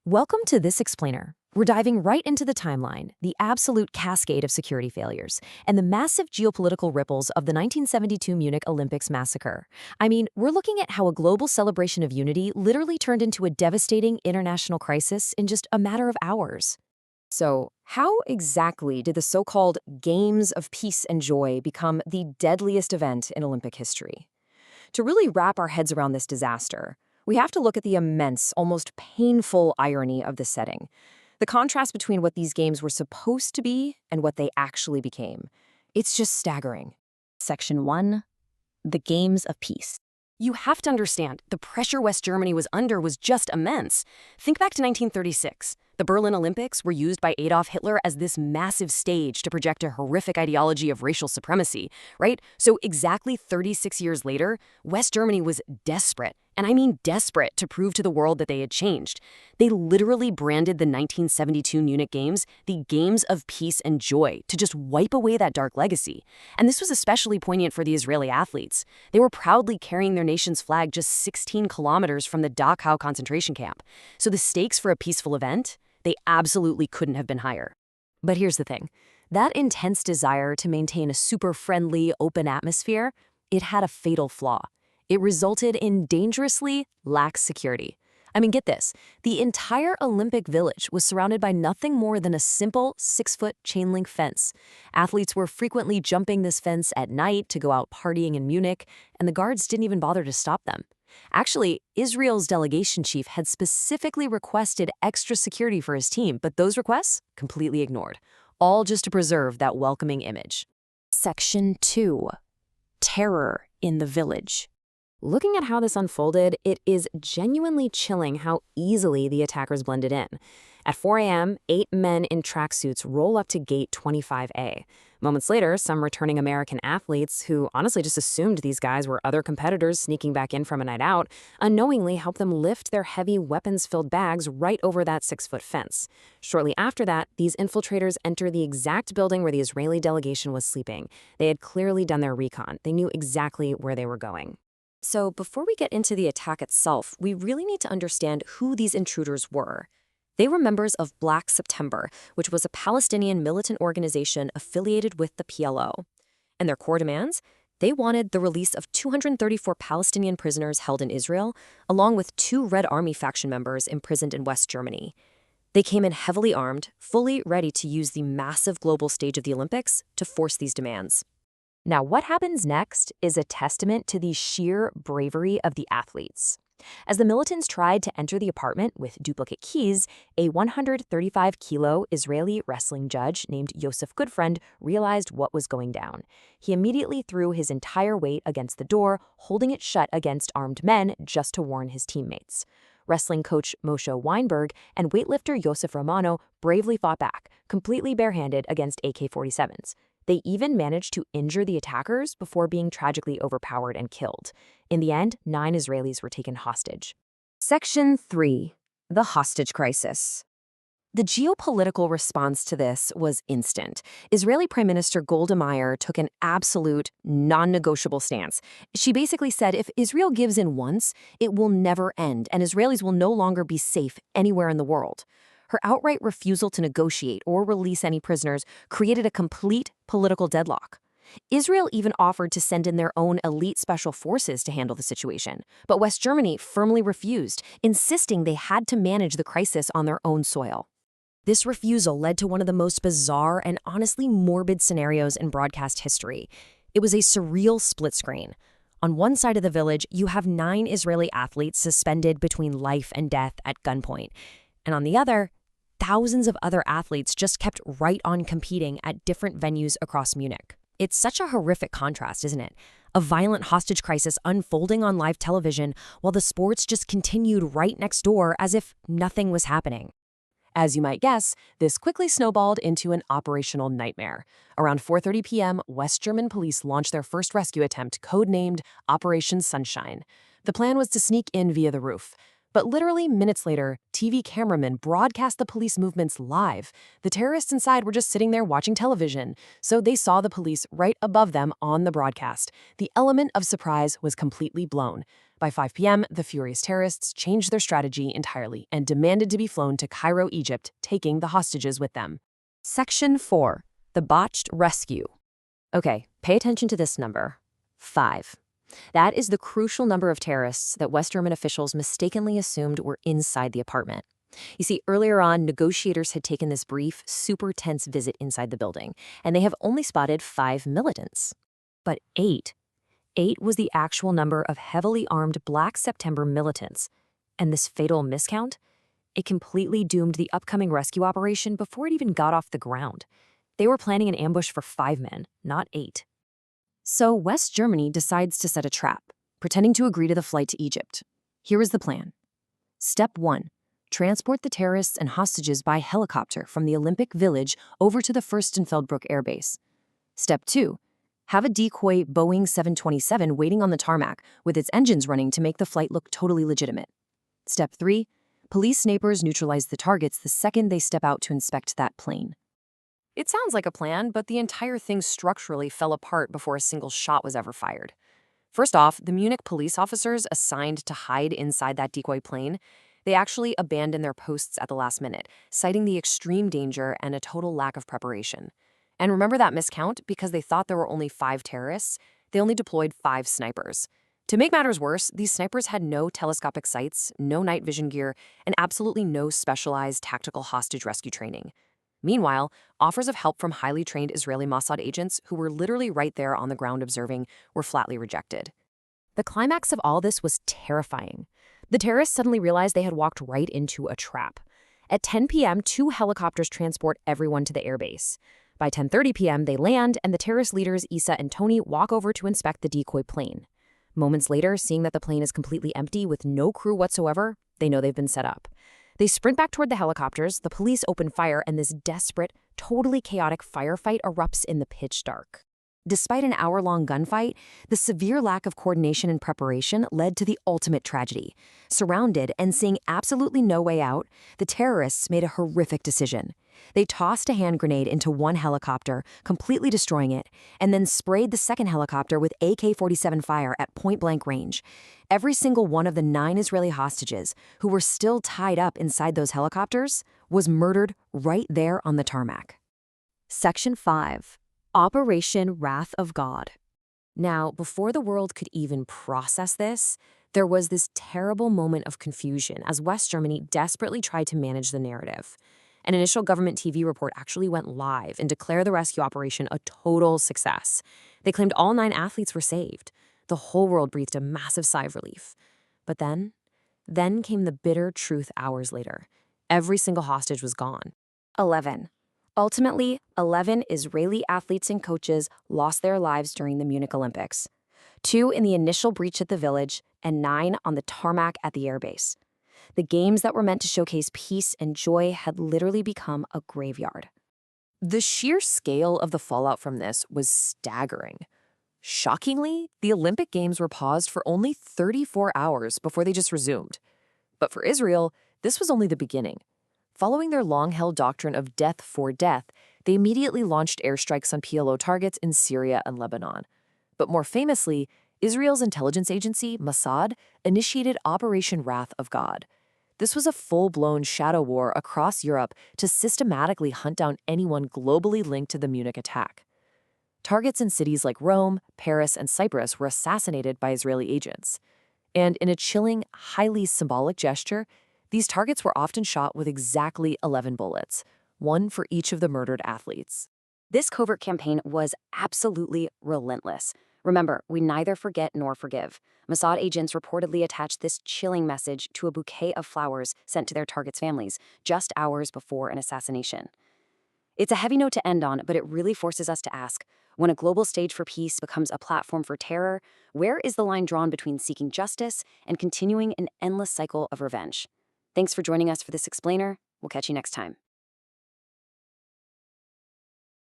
Welcome to This Explainer. We're diving right into the timeline, the absolute cascade of security failures, and the massive geopolitical ripples of the 1972 Munich Olympics massacre. I mean, we're looking at how a global celebration of unity literally turned into a devastating international crisis in just a matter of hours. So, how exactly did the so-called Games of Peace and Joy become the deadliest event in Olympic history? To really wrap our heads around this disaster, we have to look at the immense, almost painful irony of the setting. The contrast between what these games were supposed to be and what they actually became. It's just staggering. Section 1. The Games of Peace. You have to understand, the pressure West Germany was under was just immense. Think back to 1936. The Berlin Olympics were used by Adolf Hitler as this massive stage to project a horrific ideology of racial supremacy, right? So exactly 36 years later, West Germany was desperate, and I mean desperate, to prove to the world that they had changed. They literally branded the 1972 Munich Games the Games of Peace and Joy to just wipe away that dark legacy. And this was especially poignant for the Israeli athletes. They were proudly carrying their nation's flag just 16 kilometers from the Dachau concentration camp. So the stakes for a peaceful event, they absolutely couldn't have been higher. But here's the thing. That intense desire to maintain a super friendly, open atmosphere, it had a fatal flaw. It resulted in dangerously lax security. I mean, get this. The entire Olympic Village was surrounded by nothing more than a simple 6-foot chain-link fence. Athletes were frequently jumping this fence at night to go out partying in Munich, and the guards didn't even bother to stop them. Actually, Israel's delegation chief had specifically requested extra security for his team, but those requests completely ignored, all just to preserve that welcoming image. Section 2. Terror in the Village. Looking at how this unfolded, it is genuinely chilling how easily the attackers blended in. At 4 a.m., 8 men in tracksuits roll up to gate 25A. Moments later, some returning American athletes, who honestly just assumed these guys were other competitors sneaking back in from a night out, unknowingly help them lift their heavy weapons-filled bags right over that 6-foot fence. Shortly after that, these infiltrators enter the exact building where the Israeli delegation was sleeping. They had clearly done their recon. They knew exactly where they were going. So before we get into the attack itself, we really need to understand who these intruders were. They were members of Black September, which was a Palestinian militant organization affiliated with the PLO. And their core demands? They wanted the release of 234 Palestinian prisoners held in Israel, along with 2 Red Army faction members imprisoned in West Germany. They came in heavily armed, fully ready to use the massive global stage of the Olympics to force these demands. Now, what happens next is a testament to the sheer bravery of the athletes. As the militants tried to enter the apartment with duplicate keys, a 135-kilo Israeli wrestling judge named Yosef Goodfriend realized what was going down. He immediately threw his entire weight against the door, holding it shut against armed men just to warn his teammates. Wrestling coach Moshe Weinberg and weightlifter Yosef Romano bravely fought back, completely barehanded against AK-47s. They even managed to injure the attackers before being tragically overpowered and killed. In the end, 9 Israelis were taken hostage. Section 3. The Hostage Crisis. The geopolitical response to this was instant. Israeli Prime Minister Golda Meir took an absolute, non-negotiable stance. She basically said if Israel gives in once, it will never end, and Israelis will no longer be safe anywhere in the world. Her outright refusal to negotiate or release any prisoners created a complete political deadlock. Israel even offered to send in their own elite special forces to handle the situation, but West Germany firmly refused, insisting they had to manage the crisis on their own soil. This refusal led to one of the most bizarre and honestly morbid scenarios in broadcast history. It was a surreal split screen. On one side of the village, you have 9 Israeli athletes suspended between life and death at gunpoint, and on the other, thousands of other athletes just kept right on competing at different venues across Munich. It's such a horrific contrast, isn't it? A violent hostage crisis unfolding on live television while the sports just continued right next door as if nothing was happening. As you might guess, this quickly snowballed into an operational nightmare. Around 4:30 p.m., West German police launched their first rescue attempt, codenamed Operation Sunshine. The plan was to sneak in via the roof. But literally minutes later, TV cameramen broadcast the police movements live. The terrorists inside were just sitting there watching television, so they saw the police right above them on the broadcast. The element of surprise was completely blown. By 5 p.m., the furious terrorists changed their strategy entirely and demanded to be flown to Cairo, Egypt, taking the hostages with them. Section 4. The Botched Rescue. Okay, pay attention to this number. 5. That is the crucial number of terrorists that West German officials mistakenly assumed were inside the apartment. You see, earlier on, negotiators had taken this brief, super tense visit inside the building, and they have only spotted 5 militants. But 8 was the actual number of heavily armed Black September militants. And this fatal miscount? It completely doomed the upcoming rescue operation before it even got off the ground. They were planning an ambush for 5 men, not 8. So West Germany decides to set a trap, pretending to agree to the flight to Egypt. Here is the plan. Step 1. Transport the terrorists and hostages by helicopter from the Olympic Village over to the Fürstenfeldbruck Air Base. Step 2. Have a decoy Boeing 727 waiting on the tarmac with its engines running to make the flight look totally legitimate. Step 3. Police snipers neutralize the targets the second they step out to inspect that plane. It sounds like a plan, but the entire thing structurally fell apart before a single shot was ever fired. First off, the Munich police officers assigned to hide inside that decoy plane, they actually abandoned their posts at the last minute, citing the extreme danger and a total lack of preparation. And remember that miscount? Because they thought there were only 5 terrorists, they only deployed 5 snipers. To make matters worse, these snipers had no telescopic sights, no night vision gear, and absolutely no specialized tactical hostage rescue training. Meanwhile, offers of help from highly trained Israeli Mossad agents who were literally right there on the ground observing were flatly rejected. The climax of all this was terrifying. The terrorists suddenly realized they had walked right into a trap. At 10 p.m., 2 helicopters transport everyone to the airbase. By 10:30 p.m., they land, and the terrorist leaders Issa and Tony walk over to inspect the decoy plane. Moments later, seeing that the plane is completely empty with no crew whatsoever, they know they've been set up. They sprint back toward the helicopters, the police open fire, and this desperate, totally chaotic firefight erupts in the pitch dark. Despite an hour-long gunfight, the severe lack of coordination and preparation led to the ultimate tragedy. Surrounded and seeing absolutely no way out, the terrorists made a horrific decision. They tossed a hand grenade into one helicopter, completely destroying it, and then sprayed the second helicopter with AK-47 fire at point-blank range. Every single one of the 9 Israeli hostages, who were still tied up inside those helicopters, was murdered right there on the tarmac. Section 5. Operation Wrath of God. Now, before the world could even process this, there was this terrible moment of confusion as West Germany desperately tried to manage the narrative. An initial government TV report actually went live and declared the rescue operation a total success. They claimed all 9 athletes were saved. The whole world breathed a massive sigh of relief. But then came the bitter truth hours later. Every single hostage was gone. 11. Ultimately, 11 Israeli athletes and coaches lost their lives during the Munich Olympics. 2 in the initial breach at the village, and 9 on the tarmac at the airbase. The games that were meant to showcase peace and joy had literally become a graveyard. The sheer scale of the fallout from this was staggering. Shockingly, the Olympic Games were paused for only 34 hours before they just resumed. But for Israel, this was only the beginning. Following their long-held doctrine of death for death, they immediately launched airstrikes on PLO targets in Syria and Lebanon. But more famously, Israel's intelligence agency, Mossad, initiated Operation Wrath of God. This was a full-blown shadow war across Europe to systematically hunt down anyone globally linked to the Munich attack. Targets in cities like Rome, Paris, and Cyprus were assassinated by Israeli agents. And in a chilling, highly symbolic gesture, these targets were often shot with exactly 11 bullets, 1 for each of the murdered athletes. This covert campaign was absolutely relentless. Remember, we neither forget nor forgive. Mossad agents reportedly attached this chilling message to a bouquet of flowers sent to their targets' families just hours before an assassination. It's a heavy note to end on, but it really forces us to ask, when a global stage for peace becomes a platform for terror, where is the line drawn between seeking justice and continuing an endless cycle of revenge? Thanks for joining us for this explainer. We'll catch you next time.